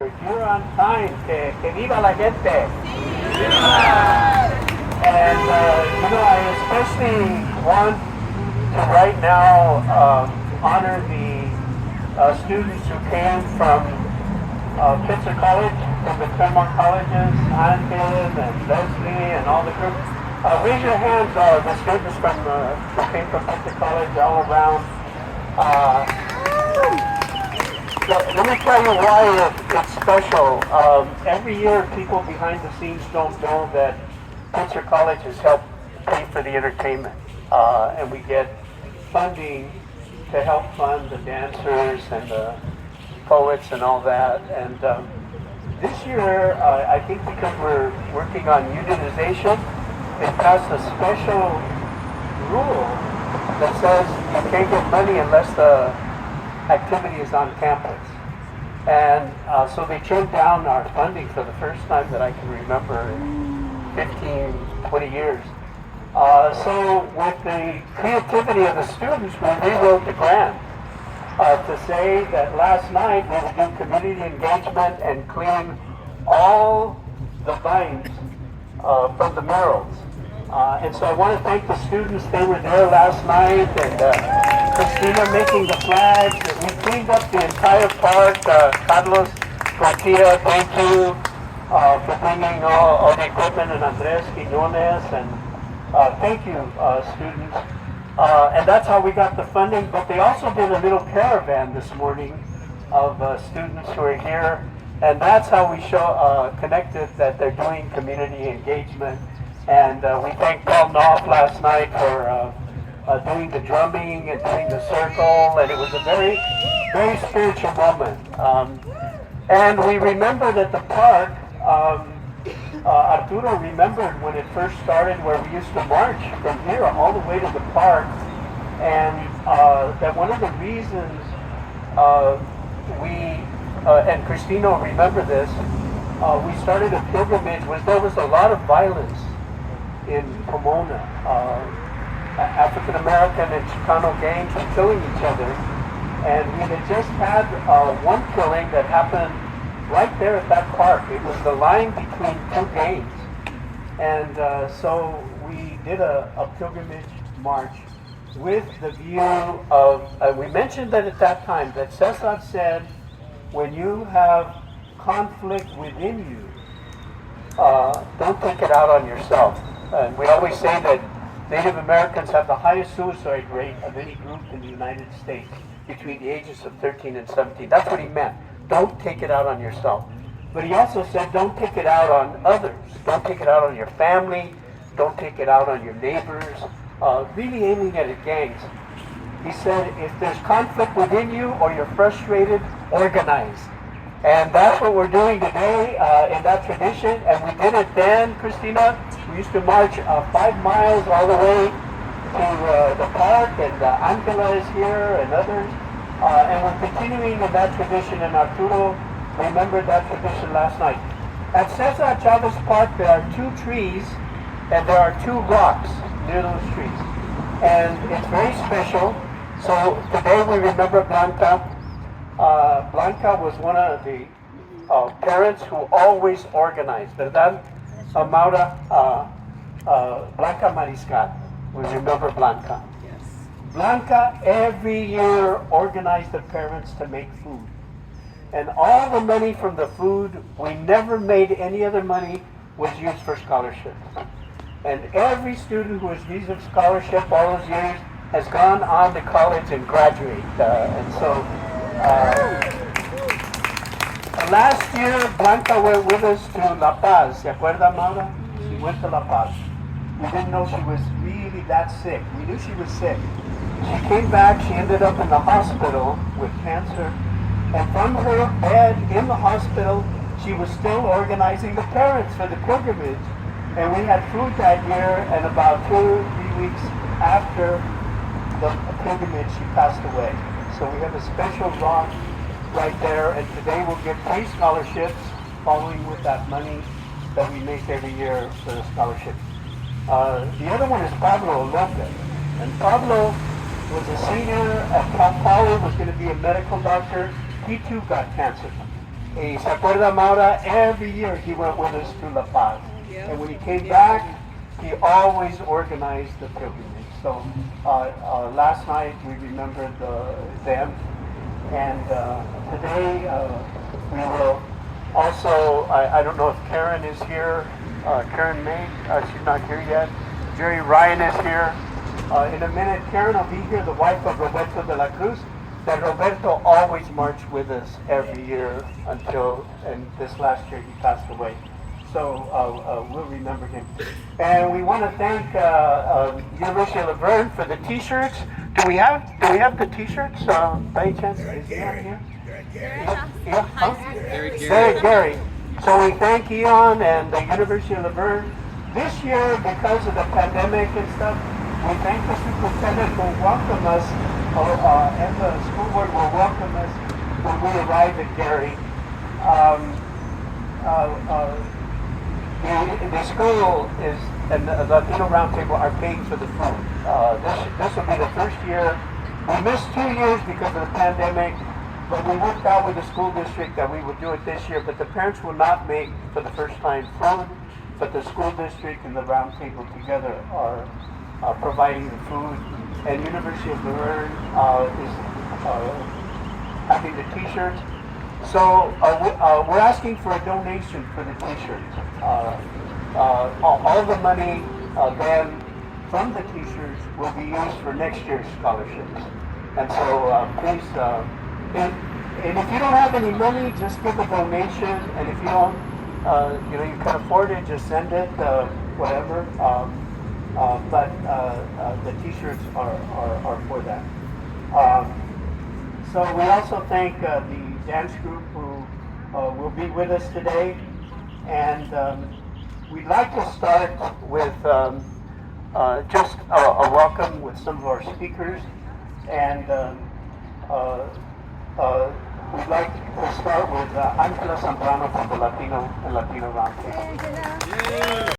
You're on time. Que viva la gente. And, I especially want to right now honor the students who came from Pitzer College, from the Claremont colleges, Angel and Leslie and all the groups. Raise your hands, the students who came from Pitzer College all around. Let me tell you why it's special. Every year, people behind the scenes don't know that Pitzer College has helped pay for the entertainment, and we get funding to help fund the dancers and the poets and all that. And this year, I think because we're working on unionization, they passed a special rule that says you can't get money unless the activity is on campus. And so they trimmed down our funding for the first time that I can remember in 15, 20 years. So with the creativity of the students, we rewrote the grant to say that last night we would do community engagement and clean all the vines from the murals. And so I want to thank the students. They were there last night, and Christina making the flags. We cleaned up the entire park. Carlos Garcia, thank you for bringing all the equipment, and Andres Quiñones, and thank you, students. And that's how we got the funding. But they also did a little caravan this morning of students who are here, and that's how we connected that they're doing community engagement. And we thanked Paul Knopf last night for doing the drumming and doing the circle, and it was a very, very spiritual moment. And we remembered at the park, Arturo remembered when it first started where we used to march from here all the way to the park, and that one of the reasons and Christina will remember this, we started a pilgrimage was there was a lot of violence in Pomona. African American and Chicano gangs were killing each other, and we had just had one killing that happened right there at that park. It was the line between two gangs, and so we did a pilgrimage march with the view of, we mentioned that at that time, that Caesar said, when you have conflict within you, don't take it out on yourself. And we always say that Native Americans have the highest suicide rate of any group in the United States between the ages of 13 and 17. That's what he meant. Don't take it out on yourself. But he also said, don't take it out on others. Don't take it out on your family. Don't take it out on your neighbors. Really aiming at it, gangs. He said, if there's conflict within you or you're frustrated, organize. And that's what we're doing today in that tradition. And we did it then, Christina. We used to march 5 miles all the way to the park, and Angela is here and others. And we're continuing in that tradition, and Arturo remembered that tradition last night. At Caesar Chavez Park, there are 2 trees, and there are 2 rocks near those trees. And it's very special. So today we remember Blanca. Blanca was one of the parents who always organized, ¿verdad? Maura, Blanca Mariscal, we remember Blanca. Yes. Blanca every year organized the parents to make food. And all the money from the food, we never made any other money, was used for scholarships. And every student who has received scholarship all those years has gone on to college and graduate. And so last year, Blanca went with us to La Paz. ¿Se acuerda, Maura? She went to La Paz. We didn't know she was really that sick. We knew she was sick. She came back. She ended up in the hospital with cancer. And from her bed in the hospital, she was still organizing the parents for the pilgrimage. And we had food that year, and about 2 or 3 weeks after the pilgrimage, she passed away. So we have a special rock right there, and today we'll give 3 scholarships following with that money that we make every year for the scholarship. The other one is Pablo Lopez. And Pablo was a senior at Cal Poly, was going to be a medical doctor. He too got cancer. Y se acuerda Maura, every year he went with us to La Paz. And when he came back, he always organized the pilgrimage. So last night we remembered them. And today we will also, I don't know if Karen is here. Karen May, she's not here yet. Jerry Ryan is here. In a minute, Karen will be here, the wife of Roberto de la Cruz. That Roberto always marched with us every year until, and this last year he passed away. So we'll remember him. And we want to thank University of Laverne for the T-shirts. Do we have the T-shirts? By any chance, is he out here? Yeah. Huh? Gary. So we thank Eon and the University of Laverne. This year, because of the pandemic and stuff, we thank the superintendent who will welcome us, and the school board will welcome us when we arrive at Gary. The school is, and the Latino Roundtable are paying for the food. This will be the first year. We missed 2 years because of the pandemic, but we worked out with the school district that we would do it this year. But the parents will not make, for the first time, food, but the school district and the Roundtable together are providing the food. And University of Laverne is having the T-shirts. So we're asking for a donation for the T-shirts. All the money then from the T-shirts will be used for next year's scholarships. And so please, and if you don't have any money, just give a donation. And if you don't, you can afford it, just send it, whatever. But the T-shirts are for that. So we also thank the dance group who will be with us today. And we'd like to start with just a welcome with some of our speakers. And we'd like to start with Angela Zambrano from the Latino Roundtable.